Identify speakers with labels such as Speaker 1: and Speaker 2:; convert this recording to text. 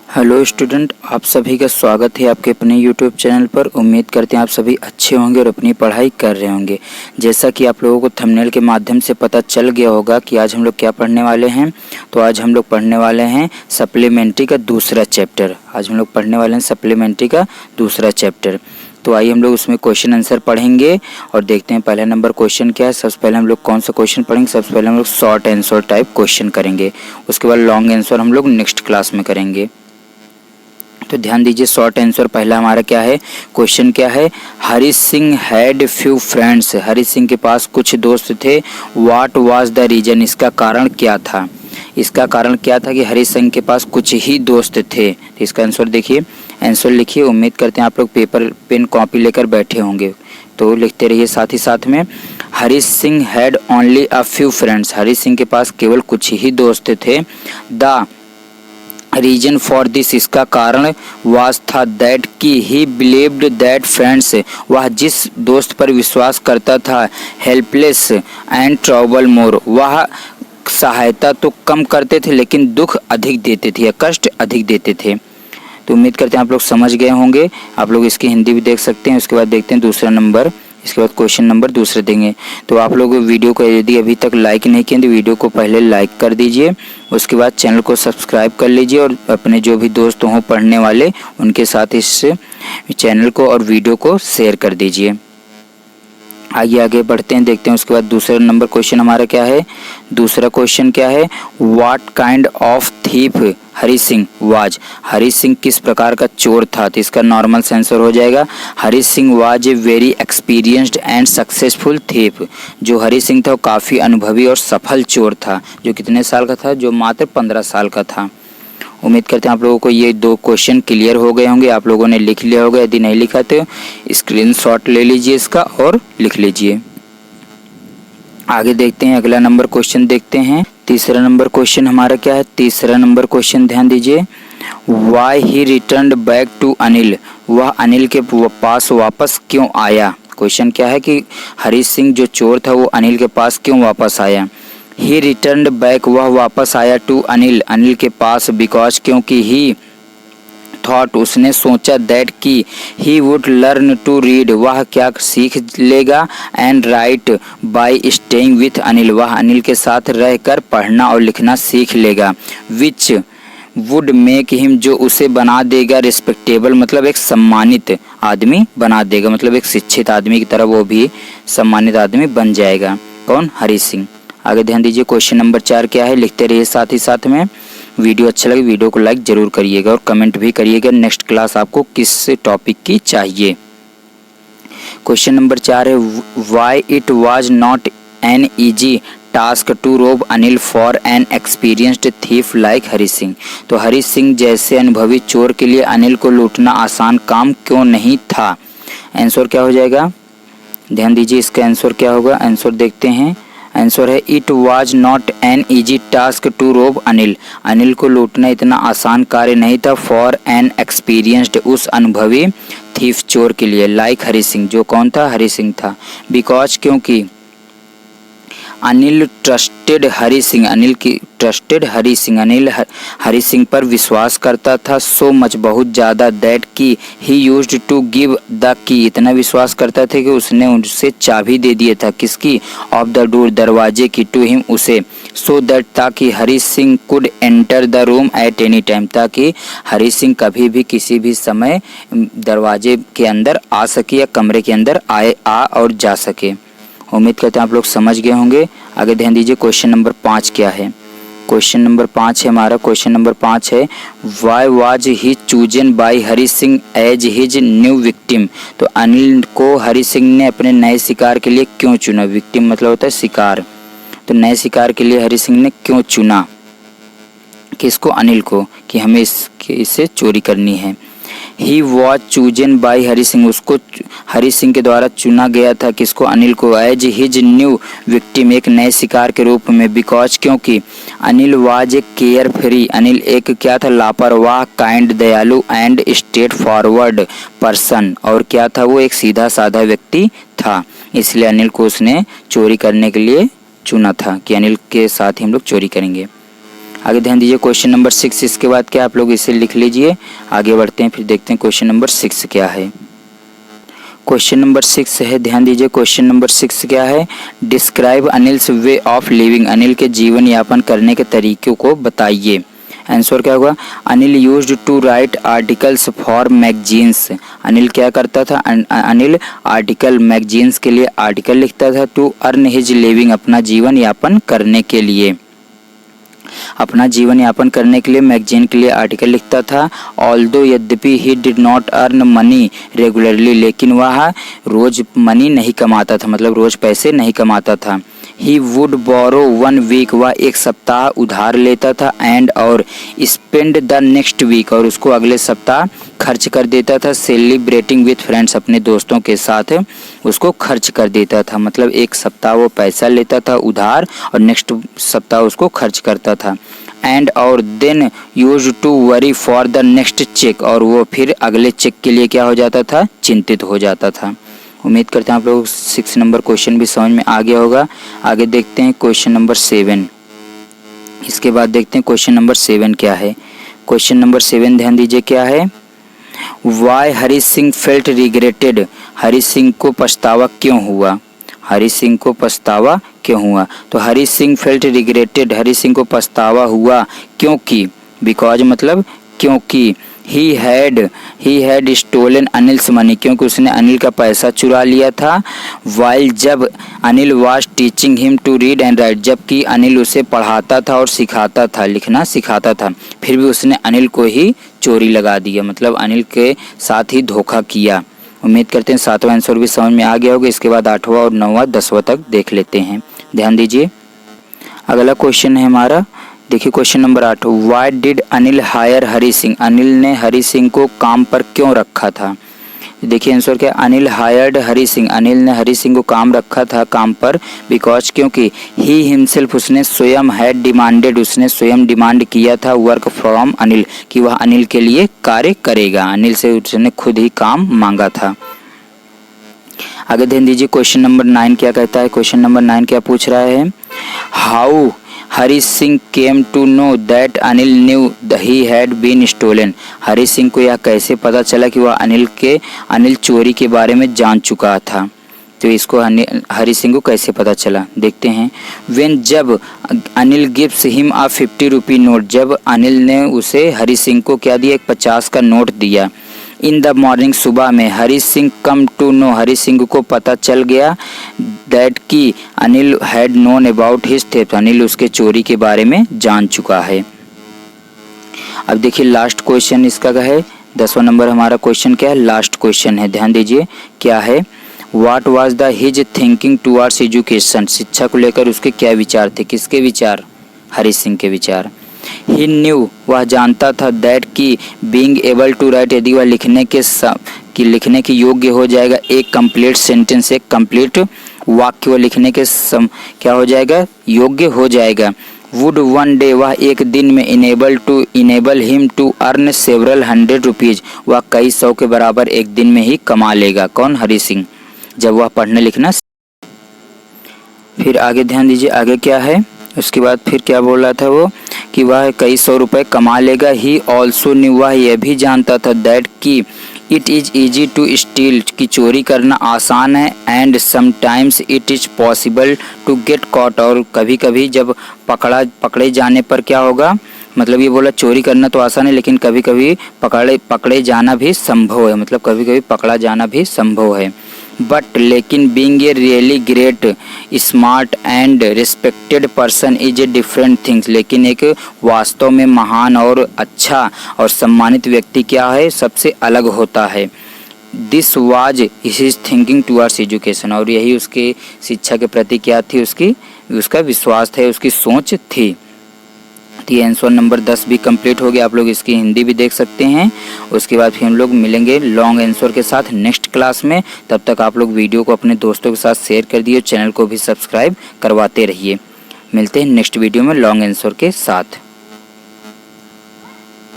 Speaker 1: Hello student, आप सभी का स्वागत है आपके अपने यूट्यूब चैनल पर। उम्मीद करते हैं आप सभी अच्छे होंगे और अपनी पढ़ाई कर रहे होंगे। जैसा कि आप लोगों को थंबनेल के माध्यम से पता चल गया होगा कि आज हम लोग क्या पढ़ने वाले हैं। तो आज हम लोग पढ़ने वाले हैं सप्लीमेंट्री का दूसरा चैप्टर। आज हम लोग पढ़ने वाले हैं सप्लीमेंट्री का दूसरा चैप्टर। तो आइए हम लोग उसमें क्वेश्चन आंसर पढ़ेंगे और देखते हैं पहला नंबर क्वेश्चन क्या है। सबसे पहले हम लोग कौन सा क्वेश्चन पढ़ेंगे। सबसे पहले हम लोग शॉर्ट आंसर टाइप क्वेश्चन करेंगे, उसके बाद लॉन्ग आंसर हम लोग नेक्स्ट क्लास में करेंगे। तो ध्यान दीजिए, शॉर्ट आंसर पहला हमारा क्या है, क्वेश्चन क्या है। Hari Singh had few friends. Hari Singh के पास कुछ दोस्त थे। What was the reason. इसका कारण क्या था। इसका कारण क्या था कि हरी सिंह के पास कुछ ही दोस्त थे। तो इसका आंसर देखिए, आंसर लिखिए। उम्मीद करते हैं आप लोग पेपर पेन कॉपी लेकर बैठे होंगे, तो लिखते रहिए साथ ही साथ में। Hari Singh had only a few friends. Hari Singh के पास केवल कुछ ही दोस्त थे। The reason for this. इसका कारण वाज था दैट कि ही बिलीव्ड दैट फ्रेंड्स। वह जिस दोस्त पर विश्वास करता था, हेल्पलेस एंड ट्रबल मोर। वह सहायता तो कम करते थे लेकिन दुख अधिक देते थे या कष्ट अधिक देते थे। तो उम्मीद करते हैं आप लोग समझ गए होंगे। आप लोग इसकी हिंदी भी देख सकते हैं। उसके बाद देखते हैं दूसरा नंबर, इसके बाद क्वेश्चन नंबर दूसरे देंगे। तो आप लोग वीडियो को यदि अभी तक लाइक नहीं किए तो वीडियो को पहले लाइक कर दीजिए, उसके बाद चैनल को सब्सक्राइब कर लीजिए और अपने जो भी दोस्त हों पढ़ने वाले उनके साथ इस चैनल को और वीडियो को शेयर कर दीजिए। आगे आगे बढ़ते हैं, देखते हैं उसके बाद दूसरा नंबर क्वेश्चन हमारा क्या है। दूसरा क्वेश्चन क्या है, what kind of thief Hari Singh was. Hari Singh किस प्रकार का चोर था। तो इसका नॉर्मल आंसर हो जाएगा, Hari Singh was a very experienced and successful thief. जो हरी सिंह था वो काफ़ी अनुभवी और सफल चोर था। जो कितने साल का था, जो मात्र 15 साल का था। उम्मीद करते हैं आप लोगों को ये दो क्वेश्चन क्लियर हो गए होंगे। आप लोगों ने लिख लिया होगा, यदि नहीं लिखा तो स्क्रीनशॉट ले लीजिए इसका और लिख लीजिए। आगे देखते हैं, अगला नंबर क्वेश्चन देखते हैं। तीसरा नंबर क्वेश्चन हमारा क्या है। तीसरा नंबर क्वेश्चन ध्यान दीजिए, why he returned back to Anil. वह अनिल के पास वापस क्यों आया। क्वेश्चन क्या है कि हरी सिंह जो चोर था वो अनिल के पास क्यों वापस आया। ही रिटर्न्ड बैक, वह वापस आया, टू अनिल, अनिल के पास, बिकॉज क्योंकि ही थॉट, उसने सोचा, दैट कि he would learn to read, वह क्या सीख लेगा, and write by staying with Anil, वह अनिल के साथ रहकर पढ़ना और लिखना सीख लेगा, विच वुड मेक हिम, जो उसे बना देगा, रिस्पेक्टेबल मतलब एक सम्मानित आदमी बना देगा, मतलब एक शिक्षित आदमी की तरह वो भी सम्मानित आदमी बन जाएगा। कौन, हरी सिंह। आगे ध्यान दीजिए, क्वेश्चन नंबर 4 क्या है, लिखते रहिए साथ ही साथ में। वीडियो अच्छा लगे वीडियो को लाइक जरूर करिएगा और कमेंट भी करिएगा नेक्स्ट क्लास आपको किस टॉपिक की चाहिए। क्वेश्चन नंबर 4 है, why it was not an easy task to rob Anil for an experienced thief like Hari Singh. तो हरी सिंह जैसे अनुभवी चोर के लिए अनिल को लूटना आसान काम क्यों नहीं था। आंसर क्या हो जाएगा, ध्यान दीजिए इसका आंसर क्या होगा। आंसर देखते हैं, आंसर है it was not an easy task to rob Anil. Anil को लूटना इतना आसान कार्य नहीं था, फॉर एन एक्सपीरियंस्ड, उस अनुभवी थीफ चोर के लिए, लाइक हरी सिंह, जो कौन था, हरी सिंह था, बिकॉज क्योंकि अनिल ट्रस्टेड हरी सिंह, अनिल की ट्रस्टेड हरी सिंह, अनिल हरी सिंह पर विश्वास करता था, सो मच बहुत ज़्यादा, दैट की he used to give the key, इतना विश्वास करता था कि उसने उनसे चाबी दे दिया था, किसकी, ऑफ द डोर, दरवाजे की, टू हिम, उसे, सो दैट, ताकि Hari Singh could enter the room at any time, ताकि हरी सिंह कभी भी किसी भी समय दरवाजे के अंदर आ सके या कमरे के अंदर आ और जा सके। उम्मीद करते हैं आप लोग समझ गए होंगे। आगे ध्यान दीजिए, क्वेश्चन नंबर 5 क्या है। क्वेश्चन नंबर 5 है हमारा, क्वेश्चन नंबर 5 है, why was he chosen by Hari Singh as his new victim. तो अनिल को हरी सिंह ने अपने नए शिकार के लिए क्यों चुना। विक्टिम मतलब होता है शिकार, तो नए शिकार के लिए हरी सिंह ने क्यों चुना, किसको, अनिल को, कि हमें इससे चोरी करनी है। He was chosen by Hari Singh, उसको हरी सिंह के द्वारा चुना गया था, किसको, अनिल को, एज हिज न्यू विक्टिम, एक नए शिकार के रूप में, बिकॉज क्योंकि Anil was a care free, Anil एक क्या था, लापरवाह, काइंड दयालु, एंड स्ट्रेट फॉरवर्ड पर्सन, और क्या था, वो एक सीधा साधा व्यक्ति था, इसलिए अनिल को उसने चोरी करने के लिए चुना था कि अनिल के साथ ही हम लोग चोरी करेंगे। आगे ध्यान दीजिए क्वेश्चन नंबर 6, इसके बाद क्या आप लोग इसे लिख लीजिए। आगे बढ़ते हैं, फिर देखते हैं क्वेश्चन नंबर 6 क्या है। क्वेश्चन नंबर 6 है, ध्यान दीजिए क्वेश्चन नंबर 6 क्या है। Describe Anil's way of living, Anil के जीवन यापन करने के तरीकों को बताइए। आंसर क्या होगा, Anil used to write articles for magazines, Anil क्या करता था, अनिल आर्टिकल मैगजीन्स के लिए आर्टिकल लिखता था। टू अर्न हिज लिविंग, अपना जीवन यापन करने के लिए, अपना जीवन यापन करने के लिए मैगजीन के लिए आर्टिकल लिखता था। ऑल्दो यद्यपि he did not earn money regularly, लेकिन वह रोज मनी नहीं कमाता था, मतलब रोज पैसे नहीं कमाता था। ही वुड बोरो 1 वीक, वह एक सप्ताह उधार लेता था। एंड और स्पेंड द नेक्स्ट वीक, और उसको अगले सप्ताह खर्च कर देता था। सेलिब्रेटिंग विथ फ्रेंड्स, अपने दोस्तों के साथ उसको खर्च कर देता था, मतलब एक सप्ताह वो पैसा लेता था उधार और नेक्स्ट सप्ताह उसको खर्च करता था। एंड और then use to worry for the next cheque, और वो फिर अगले चेक के लिए क्या हो जाता था, चिंतित हो जाता था। उम्मीद करते हैं आप लोग 6 नंबर क्वेश्चन भी समझ में आ गया होगा। आगे देखते हैं क्वेश्चन नंबर 7, इसके बाद देखते हैं क्वेश्चन नंबर 7 क्या है। क्वेश्चन नंबर 7 ध्यान दीजिए क्या है। वाई हरी सिंह फेल्ट रिग्रेटेड, हरी सिंह को पछतावा क्यों हुआ, हरी सिंह को पछतावा क्यों हुआ। तो हरी सिंह फेल्ट रिग्रेटेड, हरी सिंह को पछतावा हुआ क्योंकि, बिकॉज मतलब क्योंकि, he had stolen Anil's money, क्योंकि उसने अनिल का पैसा चुरा लिया था। वाइल, जब Anil was teaching him to read and write, जबकि अनिल उसे पढ़ाता था और सिखाता था, लिखना सिखाता था, फिर भी उसने अनिल को ही चोरी लगा दिया, मतलब अनिल के साथ ही धोखा किया। उम्मीद करते हैं 7वां आंसर भी समझ में आ गया होगा। इसके बाद 8वां और 9वां 10वां तक देख लेते हैं। ध्यान दीजिए अगला क्वेश्चन है हमारा, देखिए question number 8। Why did Anil hire Hari Singh, Anil ने हरी सिंह को काम पर क्यों रखा था। देखिए आंसर क्या, अनिल हायर्ड हरी सिंह, अनिल ने हरी सिंह को काम रखा था काम पर। बिकॉज क्योंकि, ही हिमसेल्फ, उसने स्वयं, हैड डिमांडेड, उसने स्वयं डिमांड किया था, वर्क फ्रॉम अनिल, कि वह अनिल के लिए कार्य करेगा, अनिल से उसने खुद ही काम मांगा था। आगे ध्यान दीजिए क्वेश्चन नंबर 9 क्या कहता है। क्वेश्चन नंबर 9 क्या पूछ रहा है। How Hari Singh came to know that Anil knew he had been stolen, Hari Singh को यह कैसे पता चला कि वह अनिल चोरी के बारे में जान चुका था। तो इसको हरी सिंह को कैसे पता चला देखते हैं। व्हेन, जब Anil gives him a 50 rupee note, जब अनिल ने उसे हरी सिंह को क्या दिया, एक 50 का नोट दिया। इन द मॉर्निंग, सुबह में, Hari Singh come to know, हरी सिंह को पता चल गया दैट कि Anil had known about his theft, Anil उसके चोरी के बारे में जान चुका है। अब देखिए लास्ट क्वेश्चन इसका क्या है, 10वां नंबर हमारा क्वेश्चन क्या है, लास्ट क्वेश्चन है। ध्यान दीजिए क्या है। What was the his thinking towards education, शिक्षा को लेकर उसके क्या विचार थे, किसके विचार, हरी सिंह के विचार। ही न्यू, वह जानता था, दैट कि बीइंग एबल टू राइट, यदि वह लिखने के योग्य हो जाएगा, एक कंप्लीट सेंटेंस, एक कंप्लीट वाक्य वह लिखने के क्या हो जाएगा, योग्य हो जाएगा। वुड वन डे, वह एक दिन में, enable him to earn several 100 rupees, वह कई 100 के बराबर एक दिन में ही कमा लेगा। कौन, हरी सिंह, जब वह पढ़ने लिखना। फिर आगे ध्यान दीजिए आगे क्या है, उसके बाद फिर क्या बोल रहा था वो, कि वह कई 100 रुपए कमा लेगा। ही ऑल्सो न्यू, वह यह भी जानता था, दैट कि it is easy to steal, कि चोरी करना आसान है। And sometimes it is possible to get caught, और कभी कभी जब पकड़े जाने पर क्या होगा, मतलब ये बोला चोरी करना तो आसान है लेकिन कभी कभी पकड़े जाना भी संभव है, मतलब कभी कभी पकड़ा जाना भी संभव है। बट लेकिन being a really great smart and respected person is a different things, लेकिन एक वास्तव में महान और अच्छा और सम्मानित व्यक्ति क्या है, सबसे अलग होता है। This was his thinking towards education, और यही उसके शिक्षा के प्रति क्या थी, उसका विश्वास था, उसकी सोच थी। ये आंसर नंबर 10 भी कंप्लीट हो गया। आप लोग इसकी हिंदी भी देख सकते हैं। उसके बाद फिर हम लोग मिलेंगे लॉन्ग आंसर के साथ नेक्स्ट क्लास में। तब तक आप लोग वीडियो को अपने दोस्तों के साथ शेयर कर दिए, चैनल को भी सब्सक्राइब करवाते रहिए। मिलते हैं नेक्स्ट वीडियो में लॉन्ग आंसर के साथ।